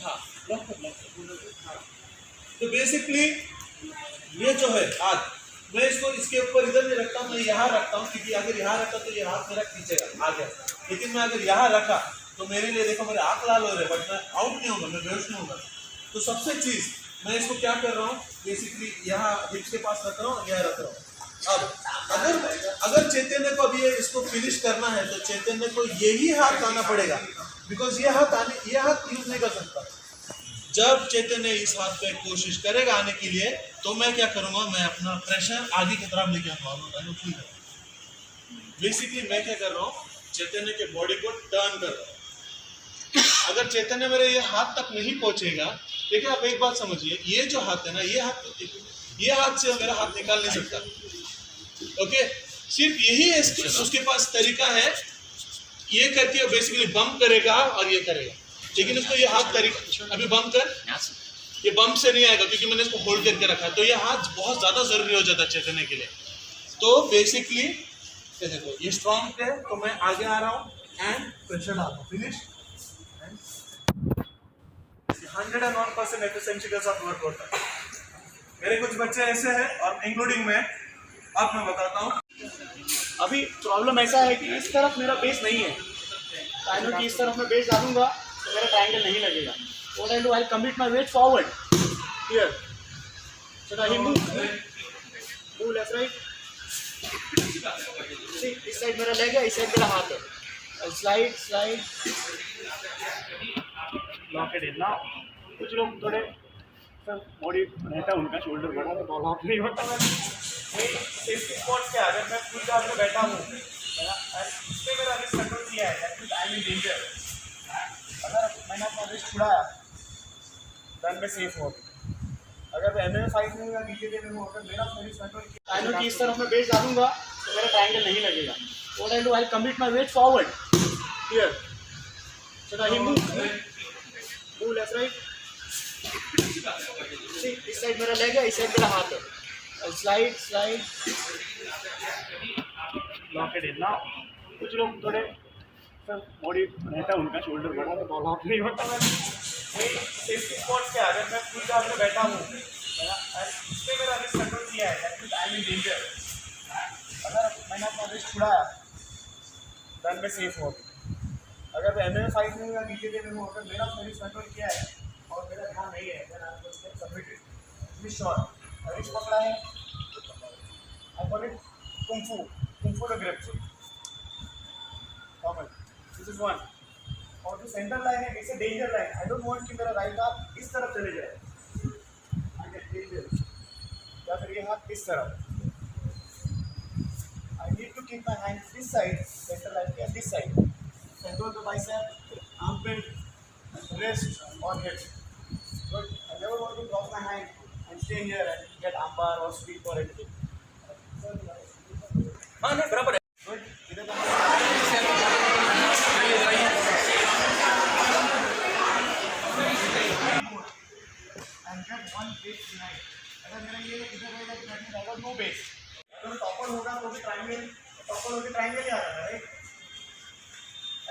हाँ, लॉक कर हाँ। तो बेसिकली ये जो है हाथ, मैं इसको इसके ऊपर इधर नहीं रखता हूँ, मैं यहाँ रखता हूँ, क्योंकि अगर यहाँ रखा तो ये हाथ मेरा खींचेगा आगे। लेकिन मैं अगर यहाँ रखा तो मेरे लिए देखो मेरे आँख लाल हो रहे, बट मैं आउट नहीं होगा, मैं बेहोश नहीं होगा। तो सबसे चीज़ मैं इसको क्या कर रहा हूँ, बेसिकली यहाँ हिप्स के पास रख रहा हूँ, यहाँ रख रहा हूँ। अब अगर चैतन्य को अभी इसको फिनिश करना है तो चैतन्य को यही हाथ आना पड़ेगा, बिकॉज ये हाथ यूज नहीं कर सकता। जब चैतन्य इस हाथ पे कोशिश करेगा आने के लिए, तो मैं क्या करूंगा, मैं अपना प्रेशर आगे की तरफ लेके आऊंगा। बेसिकली मैं क्या कर रहा हूँ, चैतन्य के बॉडी को टर्न कर रहा हूँ। अगर चैतन्य मेरे ये हाथ तक नहीं पहुंचेगा, देखिए आप एक बात समझिए, ये जो हाथ है ना, ये हाथ से मेरा हाथ निकाल नहीं सकता। ओके, सिर्फ यही है उसके पास तरीका है, ये करके बेसिकली बम्प करेगा और ये करेगा। लेकिन उसको ये हाथ तरीका, अभी बम्प कर, ये बम्प से नहीं आएगा क्योंकि मैंने इसको होल्ड करके रखा है। तो ये हाथ बहुत ज्यादा जरूरी हो जाता है चैतन्य के लिए। तो बेसिकली देखो ये स्ट्रॉन्ग है, तो मैं आगे आ रहा हूँ एंड प्रेशर डालता हूँ, फिनिश। 101% एफिशिएंसी के साथ वर्क होता है। मेरे कुछ बच्चे ऐसे हैं और इंक्लूडिंग मैं, अब मैं बताता हूँ। अभी प्रॉब्लम ऐसा है कि इस तरफ मेरा बेस नहीं है, ट्राइनो की इस तरफ मैं बेस डालूंगा तो मेरा ट्रायंगल नहीं लगेगा। What I do, I commit my weight forward here, so I move left right. इस साइड मेरा लेग है, इस साइड मेरा हाथ है, slide slide, lock it in. Now कुछ लोग थोड़े बॉडी रहता है उनका शोल्डर बड़ा तो बॉल आउट नहीं होता। सेफ्टी स्पॉट क्या है, अगर मैं फुल चार्ज में बैठा हूँ इसमें मेरा रिस्क कंट्रोल किया है, that means I am in danger. अगर मैंने अपना रिस्क छुड़ाया देन मैं सेफ हो गया। अगर मैं एमएम 5 में या डीजे में हूँ, अगर मेरा रिस्क कंट्रोल किया, ट्राइनो की इस तरफ मैं बेस डालूंगा तो मेरा ट्रायंगल नहीं लगेगा। What I do, I commit my weight forward here, so I move left right. इस साइड मेरा लेग है, इस साइड मेरा हाथ है, slide slide, lock it in. Now कुछ लोग थोड़े बॉडी रहता है उनका शोल्डर बड़ा तो बॉल आउट नहीं होता। सेफ्टी स्पॉट क्या है, अगर मैं फुल चार्ज में बैठा हूँ इसमें मेरा रिस्क कंट्रोल किया है, that means I am in danger. अगर मैंने अपना रिस्क छुड़ाया देन मैं सेफ हो गया। अगर मैं एमएम 5 में या डीजे में हूँ, अगर मेरा रिस्क कंट्रोल किया है और मेरा ध्यान नहीं है, then I am going to submit it shot. Risk पकड़ा है, I call it kung fu the grip. Common, this is one. और जो सेंटर लाइन है, it's a danger line. I don't want कि मेरा राइट हाथ इस तरफ चले जाए, आई गेट डेंजर, या फिर ये हाथ इस तरफ। I need to keep my hand this side, centre line के this side, control the bicep, armpit, wrist or hip. But I never want to drop my hand and stay here and get armbar or sweep or anything. हाँ नहीं बराबर है। Good. इधर तो and get one base behind. अगर मेरा ये इधर रहेगा तो that means I got no base. अगर टॉपर होगा तो भी ट्रायंगल, टॉपर होके ट्रायंगल ही आ रहा है, right?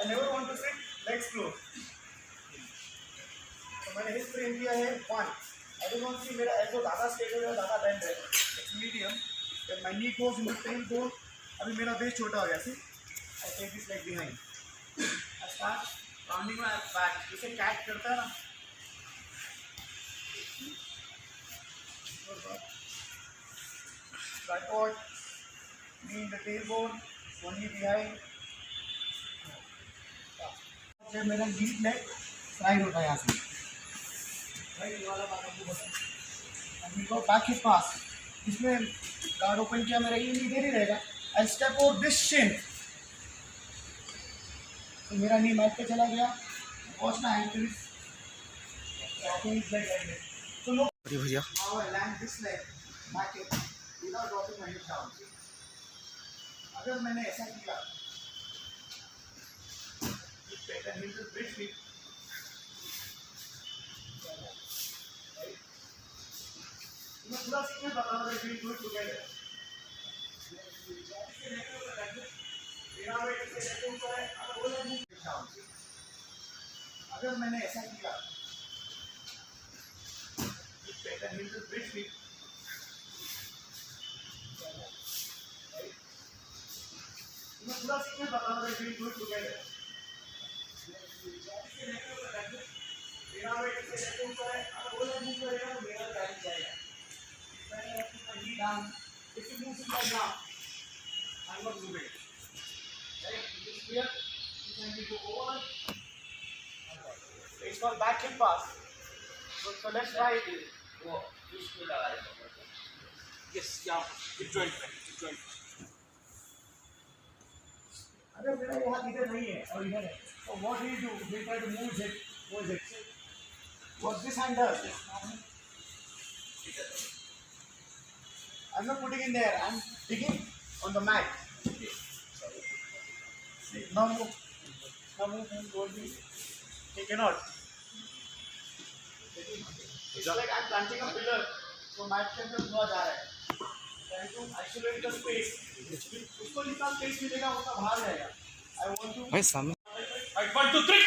I never want to sit legs close. तो मैंने हिप फ्रेम किया है 1। आई डोंट वांट कि मेरा एल्बो ज़्यादा स्टेबल है, ज़्यादा बेंड है, it's medium. Then my knee goes in the tail goal. अभी मेरा बेस छोटा हो गया, see I take this leg behind, I start rounding my back, जैसे कैट करता है ना। Tripod, knee in the tail bone, one knee behind. जब मेरा लीड लेग राइट होता है यहाँ से, राइट वाला बात आपको बताऊँ, बैक हिप पास, इसमें गार्ड ओपन किया, मेरा ये इधर ही रहेगा। आई स्टेप ओवर दिस शिन, तो मेरा नी मैट पे चला गया, वॉच माय एंकल, तो नो भैया land this leg back hip without dropping my hip down. अगर मैंने ऐसा किया, ब्रिज मैं पूरा सीखने बता रहा हूँ, वी डू इट टुगेदर। अगर मैंने ऐसा किया then he will bridge me. मैं पूरा सीक्वेंस बता रहा हूँ, we will do it together. मेरा वेट इससे लेके ऊपर है, अगर वो लोग मूव करेगा तो मेरा टाइम जाएगा. When I put my knee down, if you move it right now, I'm not moving. Right? It is clear? You can go over. It's called back hip pass. So let's try it. वो इसको लगा दें. Yes, yeah. Hip joint पे, hip joint. अगर मेरा ये हाथ इधर नहीं है और इधर है, तो what do you do? We try to move it. Move it. What this hand does? I'm not putting in there. I'm digging on the mat. Now move. Now move. Don't be. He cannot. It's like I'm planting a pillar. So mat के अंदर धुआं जा रहा है. Trying to isolate the space. उसको जितना space मिलेगा उतना बाहर जाएगा. I want to. भाई सामने. Right, 1, 2, 3.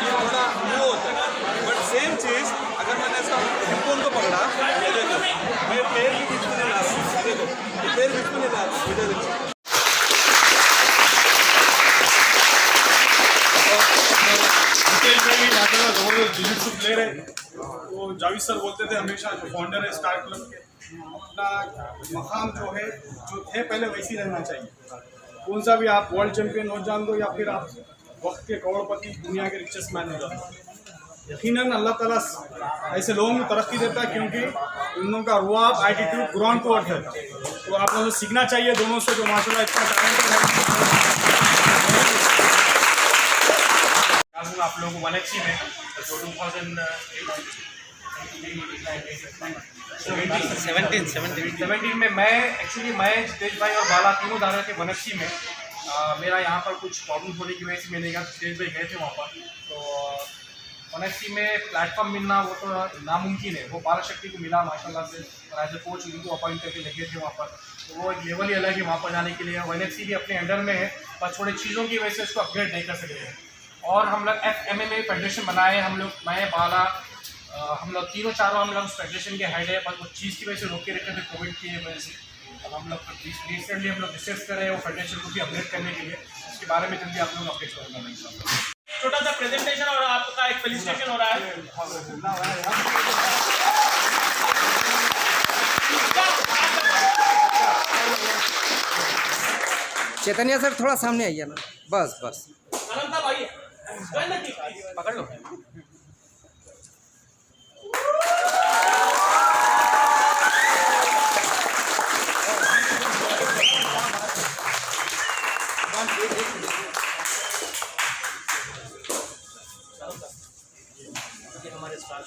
ये थोड़ा वो होता है, बट सेम चीज़ अगर मैंने इसका हिप्पोन को पकड़ा, ये देखो मैं पैर भी बीच में नहीं ला रहा हूँ, देखो ये पैर बीच में नहीं ला रहा हूँ, इधर देखो. जिजित्सु प्लेयर है, तो जावेद सर बोलते थे हमेशा, जो फाउंडर है स्टार क्लब के, अपना मकाम जो है जो थे पहले वैसी रहना चाहिए. कौन सा भी आप वर्ल्ड चैंपियन हो जान दो या फिर आप वक्त के करोड़पति दुनिया के रिचेस्ट मैन हो जाओ, यकीनन अल्लाह ताला ऐसे लोगों को तरक्की देता है, क्योंकि इन लोगों का रुआब एटीट्यूड ग्राउंड को अर्थ है. तो आप लोगों को सीखना चाहिए दोनों से, जो माशाल्लाह इतना टैलेंटेड है. आप लोगों को 1XC में जो 2017 में मैं जितेश भाई और बाला तीनों जा रहे थे 1XC में. मेरा यहाँ पर कुछ प्रॉब्लम होने की वजह से मैंने कहा, जितेश भाई गए थे वहाँ पर, तो 1XC में प्लेटफॉर्म मिलना वो तो नामुमकिन है. वो बाला शक्ति को मिला माशाल्लाह से, और एज ए कोच उनको अपॉइंट करके लगे थे वहाँ पर. तो वो एक लेवल ही अलग है वहाँ पर जाने के लिए. 1XC भी अपने अंडर में है, पर थोड़ी चीज़ों की वजह से इसको अपग्रेड नहीं कर सकते हैं. और हम लोग FMMA फेडरेशन बनाए, हम लोग मैं बाला हम लोग तीनों चारों हम लोग उस फेडरेशन के हेड है, पर उस चीज़ की वजह से रोके रखे थे कोविड की वजह से. अब हम लोग रिसेंटली हम लोग डिस्कस कर रहे हैं वो फेडरेशन को भी अपडेट करने के लिए. उसके बारे में जल्दी आप लोग अपडेट करूँगा. छोटा सा प्रेजेंटेशन और आपका एक फेलिसिटेशन हो रहा है. चैतन्य सर थोड़ा सामने आइए ना, बस बस. अनंता भाई पकड़ लो. हमारे स्टार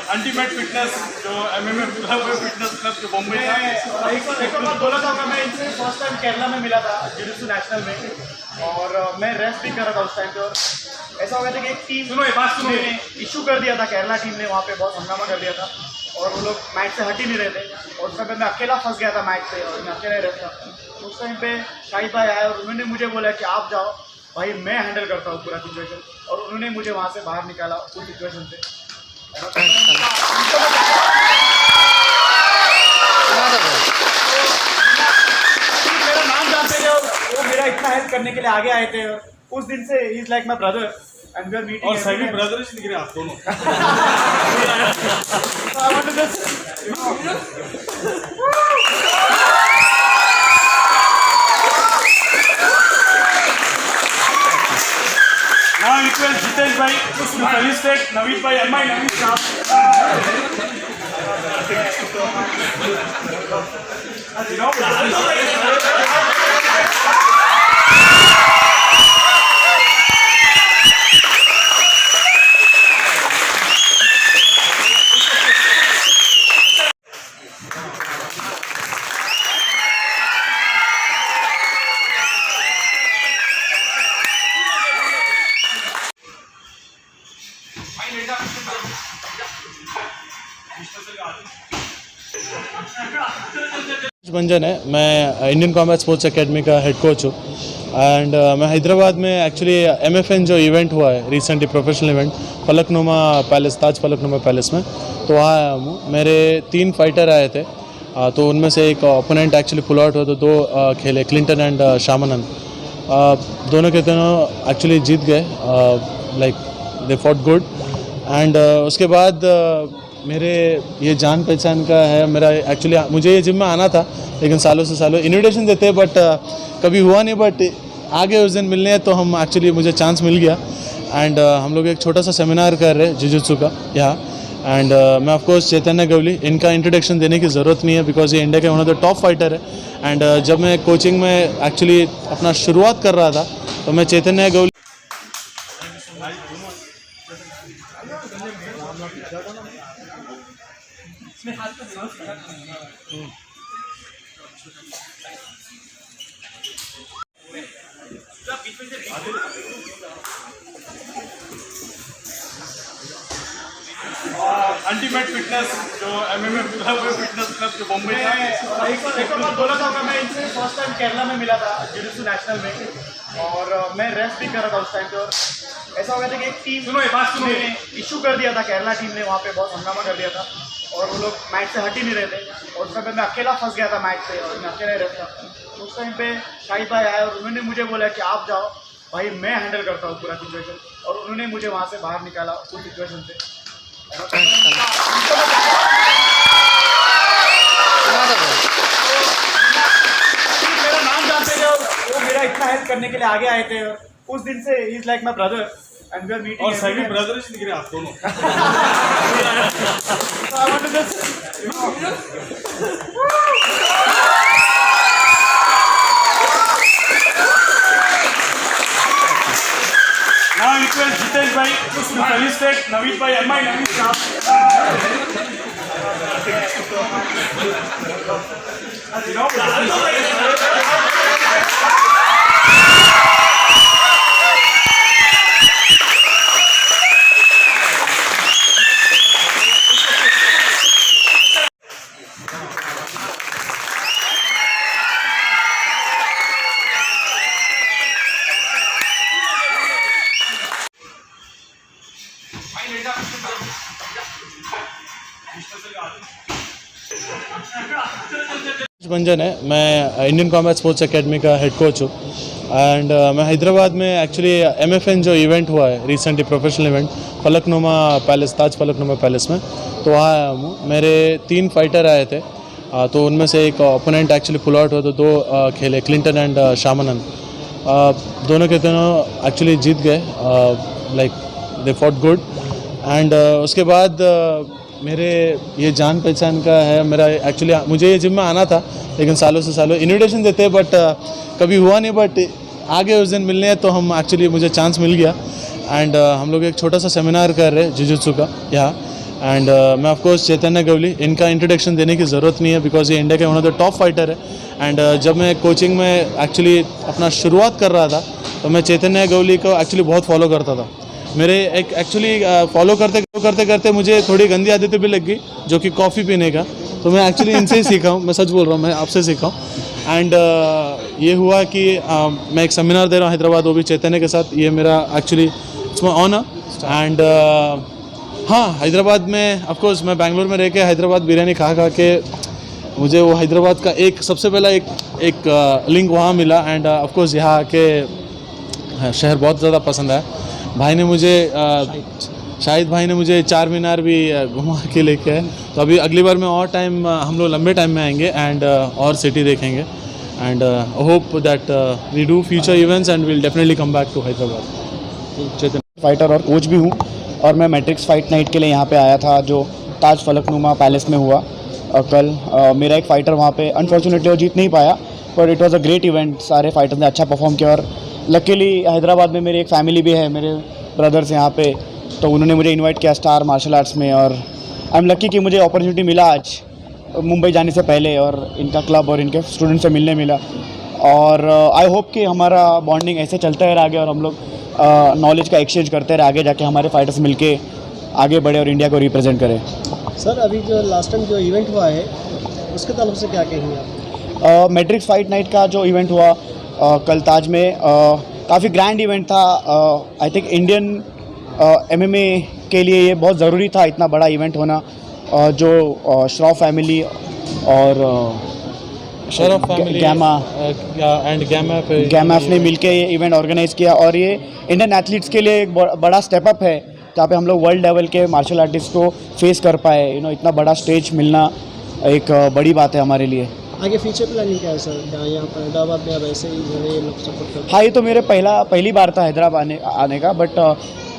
अल्टीमेट फिटनेस जो MMA फिटनेस क्लब जो बॉम्बे का एक और बात बोला था मैं इनसे फर्स्ट टाइम केरला में मिला था जिरिसु नेशनल में और मैं रेस्ट भी कर रहा था उस टाइम पे और ऐसा हो गया था कि एक टीम ने इशू कर दिया था केरला टीम ने वहाँ पे बहुत हंगामा कर दिया था और वो लोग मैच से हट ही नहीं रहे थे और उस टाइम पे मैं अकेला फंस गया था मैच पे और मैं अकेला ही रहता था। उस टाइम पे शाहिद भाई आए और उन्होंने मुझे बोला कि आप जाओ भाई मैं हैंडल करता हूँ पूरा सिचुएशन और उन्होंने मुझे वहाँ से बाहर निकाला उस सिचुएशन से। मेरा नाम जानते थे और वो मेरा इतना हेल्प करने के लिए आगे आए थे और उस दिन से ही is like my brother and we are meeting और सभी ब्रदर ही दिख रहे हैं आप दोनों। I want to just now request Jitesh bhai to felicitate Naveed bhai and my Naveed staff. Manjan है, मैं इंडियन कॉम्बैट स्पोर्ट्स एकेडमी का हेड कोच हूँ एंड मैं हैदराबाद में एक्चुअली MFN जो इवेंट हुआ है recently professional event Falaknuma palace Taj Falaknuma palace में, तो वहाँ आया हूँ। मेरे 3 फाइटर आए थे, तो उनमें से एक ओपोनेंट एक्चुअली पुल आउट हुआ तो 2 खेले क्लिंटन एंड शामनन, दोनों के दोनों एक्चुअली जीत गए, like they fought good and उसके बाद मेरे ये जान पहचान का है मेरा, एक्चुअली मुझे ये जिम में आना था लेकिन सालों से सालों इन्विटेशन देते बट कभी हुआ नहीं, बट आगे उस दिन मिलने हैं तो हम एक्चुअली मुझे चांस मिल गया एंड हम लोग एक छोटा सा सेमिनार कर रहे हैं जुजुत्सु का यहाँ एंड मैं ऑफकोर्स चैतन्य गवली, इनका इंट्रोडक्शन देने की ज़रूरत नहीं है बिकॉज ये इंडिया के one of the top fighter है एंड जब मैं कोचिंग में एक्चुअली अपना शुरुआत कर रहा था तो मैं चैतन्य गवली अल्टीमेट फिटनेस जो MMA फिटनेस क्लब जो बॉम्बे का एक और बात बोला था मैं इनसे फर्स्ट टाइम केरला में मिला था जिरिसु नेशनल में और मैं रेस्ट भी कर रहा था उस टाइम पे और ऐसा हो गया था कि एक टीम ने इशू कर दिया था केरला टीम ने वहाँ पे बहुत हंगामा कर दिया था और वो लोग मैच से हट ही नहीं रहे थे और उस टाइम पे मैं अकेला फंस गया था मैच पे और मैं अकेला ही रहता था। उस टाइम पे शाहिद भाई आए और उन्होंने मुझे बोला कि आप जाओ भाई मैं हैंडल करता हूँ पूरा सिचुएशन और उन्होंने मुझे वहाँ से बाहर निकाला उस सिचुएशन से। मेरा नाम जानते थे और वो मेरा इतना हेल्प करने के लिए आगे आए थे और उस दिन से ही is like my brother and we are meeting और सभी ब्रदर ही दिख रहे हैं आप दोनों। I want to just now request Jitesh bhai to felicitate Naveed bhai and my Naveed staff. Bhanjan है, मैं इंडियन कॉम्बैट स्पोर्ट्स एकेडमी का हेड कोच हूँ एंड मैं हैदराबाद में एक्चुअली MFN जो इवेंट हुआ है recently professional event Falaknuma palace Taj Falaknuma palace में, तो वहाँ आया हूँ। मेरे 3 फाइटर आए थे, तो उनमें से एक ओपोनेंट एक्चुअली पुल आउट हुआ, तो 2 खेले क्लिंटन एंड शामनन। दोनों के दोनों एक्चुअली जीत गए, like they fought good and उसके बाद मेरे ये जान पहचान का है मेरा, एक्चुअली मुझे ये जिम में आना था लेकिन सालों से सालों इन्विटेशन देते बट कभी हुआ नहीं, बट आगे उस दिन मिलने हैं तो हम एक्चुअली मुझे चांस मिल गया एंड हम लोग एक छोटा सा सेमिनार कर रहे हैं जुजुत्सु का यहाँ एंड मैं ऑफकोर्स चैतन्य गवली, इनका इंट्रोडक्शन देने की ज़रूरत नहीं है बिकॉज ये इंडिया के one of the top fighter है एंड जब मैं कोचिंग में एक्चुअली अपना शुरुआत कर रहा था तो मैं चैतन्य गवली को एक्चुअली बहुत फॉलो करता था। मेरे एक एक्चुअली फॉलो करते करते मुझे थोड़ी गंदी आदतें भी लग गई, जो कि कॉफ़ी पीने का, तो मैं एक्चुअली इनसे ही सीखा हूँ। मैं सच बोल रहा हूँ, मैं आपसे सीखा हूँ एंड ये हुआ कि मैं एक सेमिनार दे रहा हूँ हैदराबाद, वो भी चैतन्य के साथ। ये मेरा actually it's my honour and हाँ, हैदराबाद में ऑफकोर्स मैं बैंगलोर में रह के हैदराबाद बिरयानी खा के मुझे वो हैदराबाद का एक सबसे पहला एक लिंक वहाँ मिला एंड ऑफकोर्स यहाँ आके शहर बहुत ज़्यादा पसंद आया। भाई ने मुझे शाहिद भाई ने मुझे चार मीनार भी घुमा के लेके आए, तो अभी अगली बार में और टाइम हम लोग लंबे टाइम में आएंगे एंड और सिटी देखेंगे and hope that we do future events and will definitely come back to Hyderabad. Chetan fighter और कोच भी हूँ और मैं मैट्रिक्स फाइट नाइट के लिए यहाँ पे आया था जो ताज फलकनुमा पैलेस में हुआ कल। मेरा एक फ़ाइटर वहाँ पे अनफॉर्चुनेटली वो जीत नहीं पाया, पर it was a great event. सारे फाइटर्स ने अच्छा परफॉर्म किया और लकीली हैदराबाद में मेरी एक फैमिली भी है, मेरे ब्रदर्स यहाँ पे, तो उन्होंने मुझे इनवाइट किया स्टार मार्शल आर्ट्स में और आई एम लकी कि मुझे अपॉर्चुनिटी मिला आज मुंबई जाने से पहले और इनका क्लब और इनके स्टूडेंट से मिलने मिला। और आई होप कि हमारा बॉन्डिंग ऐसे चलता रहे आगे और हम लोग नॉलेज का एक्सचेंज करते रहे, आगे जाके हमारे फाइटर्स मिलके आगे बढ़े और इंडिया को रिप्रेजेंट करें। सर अभी जो लास्ट टाइम जो इवेंट हुआ है उसके ताल्लुक से क्या कहेंगे आप? मैट्रिक्स फाइट नाइट का जो इवेंट हुआ कल ताज में काफ़ी ग्रैंड इवेंट था। आई थिंक इंडियन MMA के लिए ये बहुत ज़रूरी था, इतना बड़ा इवेंट होना। जो श्रॉफ फैमिली और शरफ फैमिली गैमा एंड गैमाफ ने मिलके ये इवेंट ऑर्गेनाइज़ किया और ये इंडियन एथलीट्स के लिए एक बड़ा स्टेप अप है, जहाँ पे हम लोग वर्ल्ड लेवल के मार्शल आर्टिस्ट को फेस कर पाए। इतना बड़ा स्टेज मिलना एक बड़ी बात है हमारे लिए। आगे फ्यूचर प्लानिंग क्या है सर? यहाँ पर हैदराबाद में अब ऐसे ही जो है ये लोग सपोर्ट करते हैं। हाँ, ये तो मेरे पहली बार था हैदराबाद आने का, बट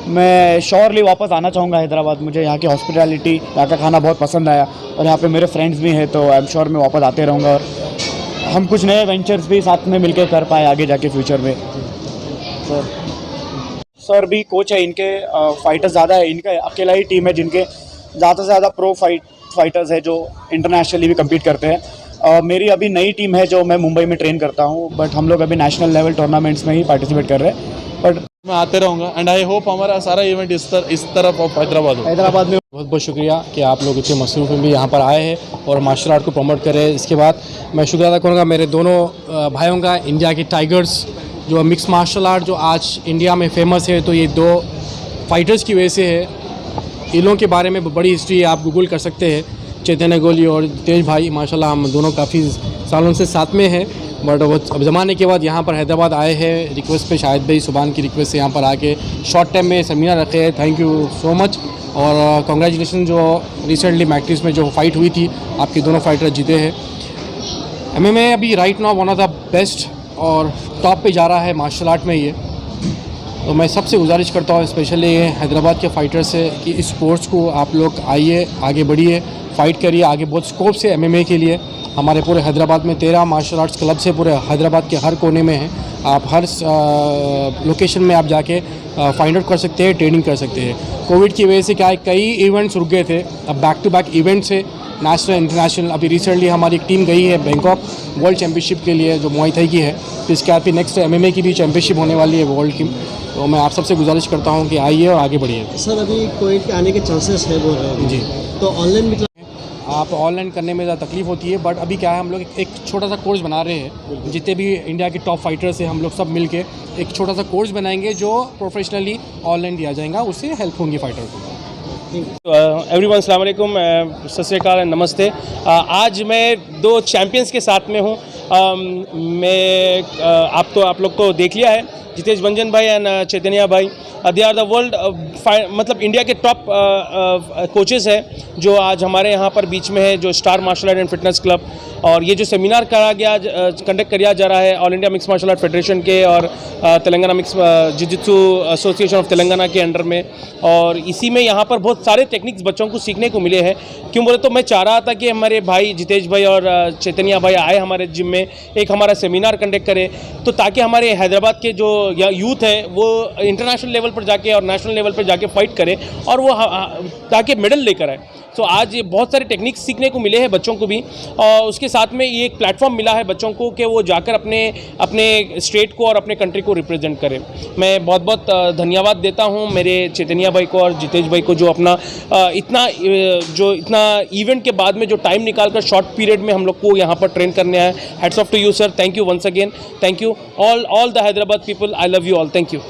मैं श्योरली वापस आना चाहूँगा हैदराबाद। मुझे यहाँ की हॉस्पिटैलिटी, यहाँ का खाना बहुत पसंद आया और यहाँ पे मेरे फ्रेंड्स भी हैं, तो आई एम श्योर मैं वापस आते रहूँगा और हम कुछ नए वेंचर्स भी साथ में मिलकर कर पाए आगे जाके फ्यूचर में। सर भी कोच है, इनके फाइटर्स ज़्यादा है, इनका अकेला ही टीम है जिनके ज़्यादा से ज़्यादा प्रो फाइटर्स है जो इंटरनेशनली भी कम्पीट करते हैं। मेरी अभी नई टीम है जो मैं मुंबई में ट्रेन करता हूँ, बट हम लोग अभी नेशनल लेवल टूर्नामेंट्स में ही पार्टिसिपेट कर रहे हैं। बट मैं आते रहूँगा एंड आई होप हमारा सारा इवेंट इस तरफ ऑफ हैदराबाद हो। हैदराबाद में बहुत बहुत शुक्रिया कि आप लोग इतने मसरूफ़ में भी यहाँ पर आए हैं और मार्शल आर्ट को प्रमोट कर रहे हैं। इसके बाद मैं शुक्रिया अदा करूँगा मेरे दोनों भाइयों का, इंडिया के टाइगर्स जो मिक्स मार्शल आर्ट जो आज इंडिया में फेमस है, तो ये 2 फाइटर्स की वजह से है। इन लोगों के बारे में बड़ी हिस्ट्री आप गूगल कर सकते हैं। चैतन्य गवली और तेज भाई माशाल्लाह हम दोनों काफ़ी सालों से साथ में हैं, बट वो अब ज़माने के बाद यहाँ पर हैदराबाद आए हैं रिक्वेस्ट पे, शाहिद भाई सुबान की रिक्वेस्ट से यहाँ पर आके शॉर्ट टाइम में सेमिनार रखे हैं। थैंक यू सो मच और कॉन्ग्रेचुलेसन जो रिसेंटली मैट्रिक्स में जो फाइट हुई थी, आपके दोनों फाइटर जीते हैं। MMA अभी right now one of the best और टॉप पे जा रहा है मार्शल आर्ट में ये। तो मैं सबसे गुजारिश करता हूँ स्पेशली हैदराबाद के फाइटर से कि इस स्पोर्ट्स को आप लोग आइए, आगे बढ़िए, फाइट करिए। आगे बहुत स्कोप से MMA के लिए हमारे पूरे हैदराबाद में 13 मार्शल आर्ट्स क्लब से पूरे हैदराबाद के हर कोने में हैं। आप हर लोकेशन में आप जाके फाइंड आउट कर सकते हैं, ट्रेनिंग कर सकते हैं। कोविड की वजह से क्या है, कई इवेंट्स रुक गए थे, अब बैक टू बैक इवेंट्स है नेशनल इंटरनेशनल। अभी रिसेंटली हमारी एक टीम गई है बैंकॉक वर्ल्ड चैम्पियनशिप के लिए जो मुआई थाई की है, तो इसके बाद फिर नेक्स्ट MMA की भी चैम्पियनशिप होने वाली है वर्ल्ड की। तो मैं आप सबसे गुजारिश करता हूँ कि आइए और आगे बढ़िए। सर अभी कोविड के आने के चांसेस है बोल रहे हैं जी, तो ऑनलाइन भी आप ऑनलाइन करने में ज़्यादा तकलीफ होती है, बट अभी क्या है हम लोग एक छोटा सा कोर्स बना रहे हैं। जितने भी इंडिया के टॉप फाइटर्स हैं हम लोग सब मिलके एक छोटा सा कोर्स बनाएंगे जो प्रोफेशनली ऑनलाइन दिया जाएगा, उससे हेल्प होंगी फाइटर को। एवरीवन अस्सलाम वालेकुम, सत श्री अकाल एंड नमस्ते। आज मैं दो चैम्पियंस के साथ में हूँ। आप लोग को देख लिया है, जितेश भंजन भाई एंड चैतन्या भाई, दे आर द वर्ल्ड मतलब इंडिया के टॉप कोचेस हैं जो आज हमारे यहाँ पर बीच में है, जो Star Martial Art and Fitness Club. और ये जो सेमिनार करा गया कंडक्ट किया जा रहा है All India Mix Martial Art Federation के और Telangana Mix Jujitsu Association of Telangana के अंडर में, और इसी में यहाँ पर बहुत सारे टेक्निक्स बच्चों को सीखने को मिले हैं। क्यों बोले तो मैं चाह रहा था कि हमारे भाई जितेश भाई और चैतन्या भाई आए हमारे जिम में, एक हमारा सेमिनार कंडक्ट करें, तो ताकि हमारे हैदराबाद के जो यूथ है वो इंटरनेशनल लेवल पर जाके और नेशनल लेवल पर जाके फाइट करे और वो ताकि मेडल लेकर आए। तो आज ये बहुत सारे टेक्निक्स सीखने को मिले हैं बच्चों को भी, और उसके साथ में ये एक प्लेटफॉर्म मिला है बच्चों को कि वो जाकर अपने स्टेट को और अपने कंट्री को रिप्रेजेंट करें। मैं बहुत बहुत धन्यवाद देता हूं मेरे चैतन्या भाई को और जितेश भाई को, जो अपना इतना इवेंट के बाद में जो टाइम निकालकर शॉर्ट पीरियड में हम लोग को यहाँ पर ट्रेन करने आए। Hats off to you sir, thank you once again, thank you all the Hyderabad people, I love you all, thank you.